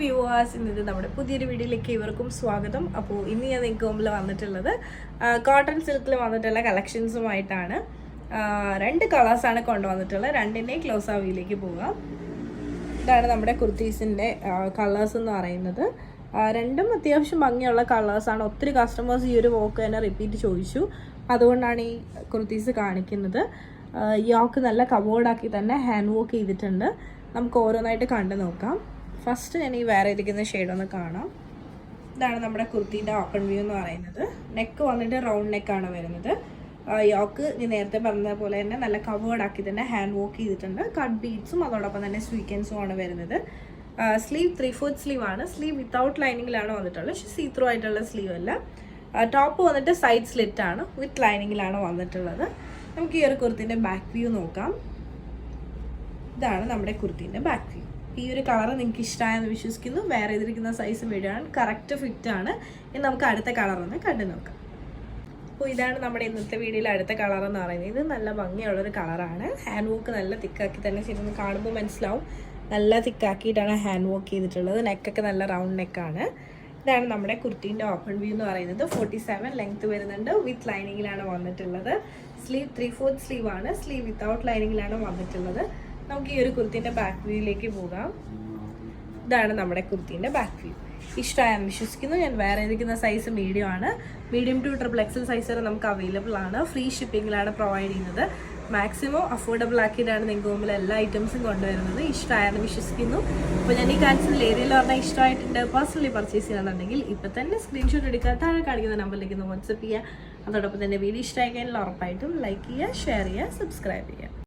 Viewers, ഇന്നത്തെ നമ്മുടെ പുതിയൊരു വീഡിയോയിലേക്ക് ഇവർക്കും സ്വാഗതം. അപ്പോൾ ഇന്ന് ഞാൻ നിങ്ങൾക്ക് മുമ്പിൽ വന്നിട്ടുള്ളത് കോട്ടൺ സിൽക്കിൽ വന്നിട്ടുള്ള കളക്ഷൻസുമായിട്ടാണ്. രണ്ട് കളേഴ്സാണ് കൊണ്ടുവന്നിട്ടുള്ളത്. രണ്ടിൻ്റെയും ക്ലോസ് ആവിയിലേക്ക് പോകാം. ഇതാണ് നമ്മുടെ കുർത്തീസിൻ്റെ കളേഴ്സ് എന്ന് പറയുന്നത്. രണ്ടും അത്യാവശ്യം ഭംഗിയുള്ള കളേഴ്സാണ്. ഒത്തിരി കസ്റ്റമേഴ്സ് ഈ ഒരു വോക്ക് തന്നെ റിപ്പീറ്റ് ചോദിച്ചു, അതുകൊണ്ടാണ് ഈ കുർത്തീസ് കാണിക്കുന്നത്. യോക്ക് നല്ല കവേർഡാക്കി തന്നെ ഹാൻഡ് വർക്ക് ചെയ്തിട്ടുണ്ട്. നമുക്ക് ഓരോന്നായിട്ട് കണ്ടു നോക്കാം. ഫസ്റ്റ് ഞാൻ ഈ വേറെ ഇരിക്കുന്ന ഷെയ്ഡൊന്ന് കാണാം. ഇതാണ് നമ്മുടെ കുർത്തീൻ്റെ ഓപ്പൺ വ്യൂ എന്ന് പറയുന്നത്. നെക്ക് വന്നിട്ട് റൗണ്ട് നെക്കാണ് വരുന്നത്. യോക്ക് ഞാൻ നേരത്തെ പറഞ്ഞ പോലെ തന്നെ നല്ല കവേർഡാക്കി തന്നെ ഹാൻഡ് വർക്ക് ചെയ്തിട്ടുണ്ട്. കട്ട് ബീഡ്സും അതോടൊപ്പം തന്നെ സ്വീക്കൻസും ആണ് വരുന്നത്. സ്ലീവ് 3/4 സ്ലീവ് ആണ്. സ്ലീവ് വിത്തൗട്ട് ലൈനിങ്ങിലാണ് വന്നിട്ടുള്ളത്, പക്ഷേ സീ ത്രൂ ആയിട്ടുള്ള സ്ലീവ് അല്ല. ടോപ്പ് വന്നിട്ട് സൈഡ് സ്ലിറ്റ് ആണ്, വിത്ത് ലൈനിങ്ങിലാണ് വന്നിട്ടുള്ളത്. നമുക്ക് ഈ ഒരു കുർത്തീൻ്റെ ബാക്ക് വ്യൂ നോക്കാം. ഇതാണ് നമ്മുടെ കുർത്തീൻ്റെ ബാക്ക് വ്യൂ. ഈ ഒരു കളർ നിങ്ങൾക്ക് ഇഷ്ടമായെന്ന് വിശ്വസിക്കുന്നു. വേറെ ഇതിരിക്കുന്ന സൈസ് വീഡിയോയാണ്, കറക്റ്റ് ഫിറ്റ് ആണ്. ഇനി നമുക്ക് അടുത്ത കളറൊന്ന് കണ്ടു നോക്കാം. അപ്പോൾ ഇതാണ് നമ്മുടെ ഇന്നത്തെ വീഡിയോയിൽ അടുത്ത കളർ എന്ന് പറയുന്നത്. ഇത് നല്ല ഭംഗിയുള്ളൊരു കളറാണ്. ഹാൻഡ് വർക്ക് നല്ല തിക്കാക്കി തന്നെ ചെയ്തൊന്ന് കാണുമ്പോൾ മനസ്സിലാവും. നല്ല തിക്കാക്കിയിട്ടാണ് ഹാൻഡ് വർക്ക് ചെയ്തിട്ടുള്ളത്. നെക്കൊക്കെ നല്ല റൗണ്ട് നെക്കാണ്. ഇതാണ് നമ്മുടെ കുർത്തീൻ്റെ ഓപ്പൺ വ്യൂ എന്ന് പറയുന്നത്. 47 ലെങ്ത് വരുന്നുണ്ട്. വിത്ത് ലൈനിങ്ങിലാണ് വന്നിട്ടുള്ളത്. സ്ലീവ് 3/4 സ്ലീവ് ആണ്. സ്ലീവ് വിത്തൗട്ട് ലൈനിങ്ങിലാണ് വന്നിട്ടുള്ളത്. നമുക്ക് ഈ ഒരു കുർത്തീൻ്റെ ബാക്ക് വ്യൂയിലേക്ക് പോകാം. ഇതാണ് നമ്മുടെ കുർത്തീൻ്റെ ബാക്ക് വ്യൂ. ഇഷ്ടമായെന്ന് വിശ്വസിക്കുന്നു. ഞാൻ വേറെ ഇരിക്കുന്ന സൈസ് മീഡിയം ആണ്. മീഡിയം ടു XXL സൈസ് വരെ നമുക്ക് അവൈലബിൾ ആണ്. ഫ്രീ ഷിപ്പിങ്ങിലാണ് പ്രൊവൈഡ് ചെയ്യുന്നത്. മാക്സിമം അഫോർഡബിൾ ആക്കിയിട്ടാണ് നിങ്ങൾക്ക് മുമ്പിൽ എല്ലാ ഐറ്റംസും കൊണ്ടുവരുന്നത്. ഇഷ്ടമായെന്ന് വിശ്വസിക്കുന്നു. അപ്പോൾ ഞാൻ ഈ കാണിച്ചതിൽ ഏരിയയിൽ പറഞ്ഞാൽ ഇഷ്ടമായിട്ടുണ്ട്, പേഴ്സണലി പർച്ചേസ് ചെയ്യാന്നുണ്ടെങ്കിൽ ഇപ്പോൾ തന്നെ സ്ക്രീൻഷോട്ട് എടുക്കുക, താഴെ കാണിക്കുന്ന നമ്പറിലേക്ക് ഒന്ന് വാട്സപ്പ് ചെയ്യുക. അതോടൊപ്പം തന്നെ വീഡിയോ ഇഷ്ടമായി കഴിഞ്ഞാൽ ഉറപ്പായിട്ടും ലൈക്ക് ചെയ്യുക, ഷെയർ ചെയ്യുക, സബ്സ്ക്രൈബ് ചെയ്യുക.